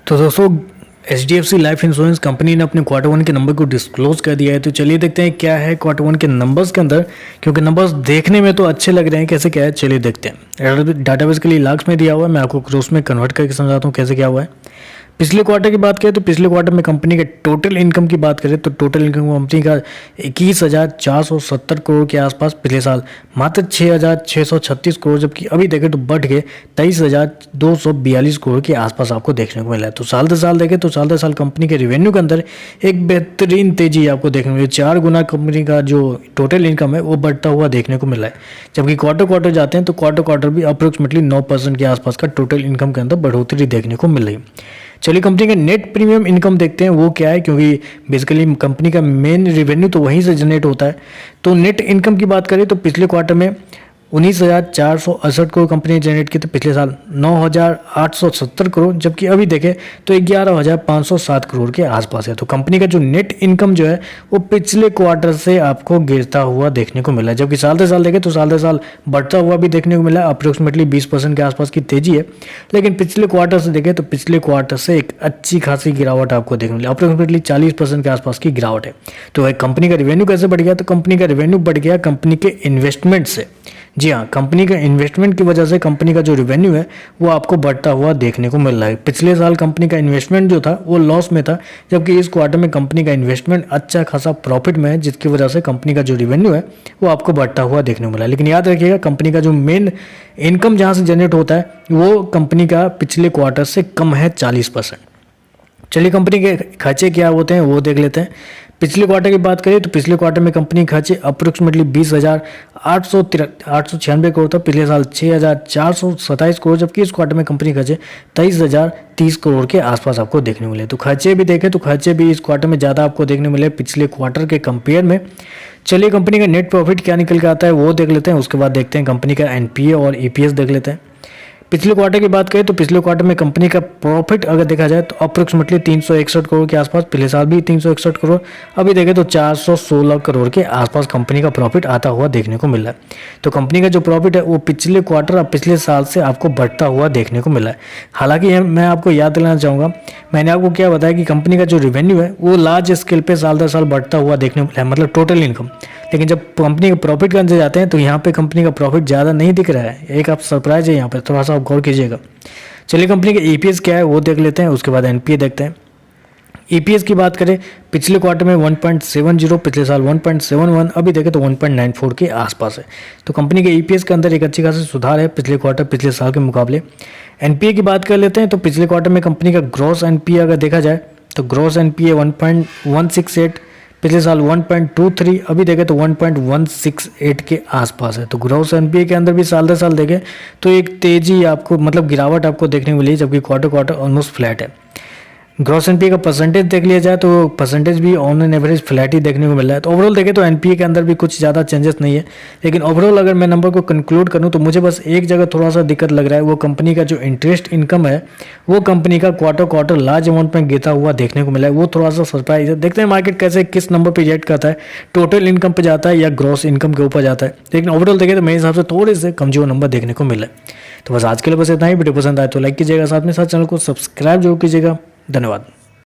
तो दोस्तों HDFC life insurance company ने अपने क्वार्टर वन के नंबर को डिस्क्लोज कर दिया है। तो चलिए देखते हैं क्या है क्वार्टर वन के नंबर्स के अंदर, क्योंकि नंबर्स देखने में तो अच्छे लग रहे हैं। कैसे क्या है चलिए देखते हैं। डाटाबेस के लिए लाख्स में दिया हुआ है, मैं आपको क्रोस में कन्वर्ट करके समझाता हूँ कैसे क्या हुआ है। पिछले क्वार्टर की बात करें तो पिछले क्वार्टर में कंपनी के टोटल इनकम की बात करें तो टोटल इनकम कंपनी का 21,470 करोड़ के आसपास पिछले साल मात्र 6,636 करोड़, जबकि अभी देखें तो बढ़ के 23,242 करोड़ के आसपास आपको देखने को मिला है। तो साल दर साल देखें तो साल दर साल कंपनी के रेवेन्यू के अंदर एक बेहतरीन तेजी आपको देखने को मिली। 4 गुना कंपनी का जो टोटल इनकम है वो बढ़ता हुआ देखने को मिला है। जबकि क्वार्टर जाते हैं तो क्वार्टर भी अप्रोक्सीमेटली 9% के आसपास का टोटल इनकम के अंदर बढ़ोतरी देखने को मिल रही है। चलिए कंपनी का नेट प्रीमियम इनकम देखते हैं वो क्या है, क्योंकि बेसिकली कंपनी का मेन रेवेन्यू तो वहीं से जनरेट होता है। तो नेट इनकम की बात करें तो पिछले क्वार्टर में 19,468 करोड़ कंपनी ने जनरेट की, तो पिछले साल 9,870 करोड़, जबकि अभी देखें तो 11,507 करोड़ के आसपास है। तो कंपनी का जो नेट इनकम जो है वो पिछले क्वार्टर से आपको गिरता हुआ देखने को मिला है। जबकि साल दर साल देखें तो साल दर साल बढ़ता हुआ भी देखने को मिला है। अप्रोक्सीमेटली 20% के आसपास की तेजी है, लेकिन पिछले क्वार्टर से देखें तो पिछले क्वार्टर से एक अच्छी खासी गिरावट आपको देखने को मिली। अप्रोक्सीमेटली 40% के आसपास की गिरावट है। तो कंपनी का रेवेन्यू कैसे बढ़ गया, तो कंपनी का रेवेन्यू बढ़ गया कंपनी के इन्वेस्टमेंट से। जी हाँ, कंपनी का इन्वेस्टमेंट की वजह से कंपनी का जो रेवेन्यू है वो आपको बढ़ता हुआ देखने को मिल रहा है। पिछले साल कंपनी का इन्वेस्टमेंट जो था वो लॉस में था, जबकि इस क्वार्टर में कंपनी का इन्वेस्टमेंट अच्छा खासा प्रॉफिट में है, जिसकी वजह से कंपनी का जो रेवेन्यू है वो आपको बढ़ता हुआ देखने को मिला है। लेकिन याद रखिएगा कंपनी का जो मेन इनकम जहाँ से जनरेट होता है वो कंपनी का पिछले क्वार्टर से कम है 40%। चलिए कंपनी के खर्चे क्या होते हैं वो देख लेते हैं। पिछले क्वार्टर की बात करें तो पिछले क्वार्टर में कंपनी खर्चे अप्रोक्सीमेटली 20,896 करोड़ था, पिछले साल 6,427 करोड़, जबकि इस क्वार्टर में कंपनी खर्चे 23,030 करोड़ के आसपास आपको देखने को मिले। तो खर्चे भी देखें तो खर्चे भी इस क्वार्टर में ज़्यादा आपको देखने मिले पिछले क्वार्टर के कंपेयर में। चलिए कंपनी का नेट प्रॉफिट क्या निकल के आता है वो देख लेते हैं, उसके बाद देखते हैं कंपनी का NPA और EPS देख लेते हैं। पिछले क्वार्टर की बात करें तो पिछले क्वार्टर में कंपनी का प्रॉफिट अगर देखा जाए तो अप्रोक्सीमेटली 361 करोड़ के आसपास, पिछले साल भी 361 करोड़, अभी देखें तो 416 करोड़ के आसपास कंपनी का प्रॉफिट आता हुआ देखने को मिला है। तो कंपनी का जो प्रॉफिट है वो पिछले क्वार्टर और पिछले साल से आपको बढ़ता हुआ देखने को मिला है। हालांकि मैं आपको याद दिलाना चाहूँगा, मैंने आपको क्या बताया कि कंपनी का जो रेवेन्यू है वो लार्ज स्केल पर साल दर साल बढ़ता हुआ देखने को मिला है, मतलब टोटल इनकम। लेकिन जब कंपनी के प्रॉफिट के अंदर जाते हैं तो यहाँ पे कंपनी का प्रॉफिट ज़्यादा नहीं दिख रहा है। एक आप सरप्राइज है यहाँ पे, थोड़ा सा आप गौर कीजिएगा। चलिए कंपनी का EPS क्या है वो देख लेते हैं, उसके बाद NPA देखते हैं। EPS की बात करें पिछले क्वार्टर में 1.70, पिछले साल 1.71, अभी देखें तो 1.94 के आसपास है। तो कंपनी के EPS के अंदर एक अच्छी खासी सुधार है पिछले क्वार्टर पिछले साल के मुकाबले। NPA की बात कर लेते हैं तो पिछले क्वार्टर में कंपनी का ग्रॉस NPA अगर देखा जाए तो ग्रॉस NPA 1.168, पिछले साल 1.23, अभी देखें तो 1.168 के आसपास है। तो ग्रॉस NPA के अंदर भी साल दर साल देखें तो एक तेजी आपको मतलब गिरावट आपको देखने को मिली, जबकि क्वार्टर ऑलमोस्ट फ्लैट है। ग्रॉस NPA का परसेंटेज देख लिया जाए तो परसेंटेज भी ऑन एन एवरेज फ्लैट ही देखने को मिल रहा है। तो ओवरऑल देखें तो NPA के अंदर भी कुछ ज़्यादा चेंजेस नहीं है, लेकिन ओवरऑल अगर मैं नंबर को कंक्लूड करूं तो मुझे बस एक जगह थोड़ा सा दिक्कत लग रहा है, वो कंपनी का जो इंटरेस्ट इनकम है वो कंपनी का क्वार्टर लार्ज अमाउंट में गिरता हुआ देखने को मिला है। वो थोड़ा सा सरप्राइज है। देखते हैं मार्केट कैसे किस नंबर पर रिएक्ट करता है, टोटल इनकम पर जाता है या ग्रॉस इनकम के ऊपर जाता है। लेकिन ओवरऑल देखें तो मेरे हिसाब से थोड़े से कमजोर नंबर देखने को मिला है। तो बस आज के लिए बस इतना ही। वीडियो पसंद आए तो लाइक कीजिएगा, साथ में साथ चैनल को सब्सक्राइब जरूर कीजिएगा। धन्यवाद।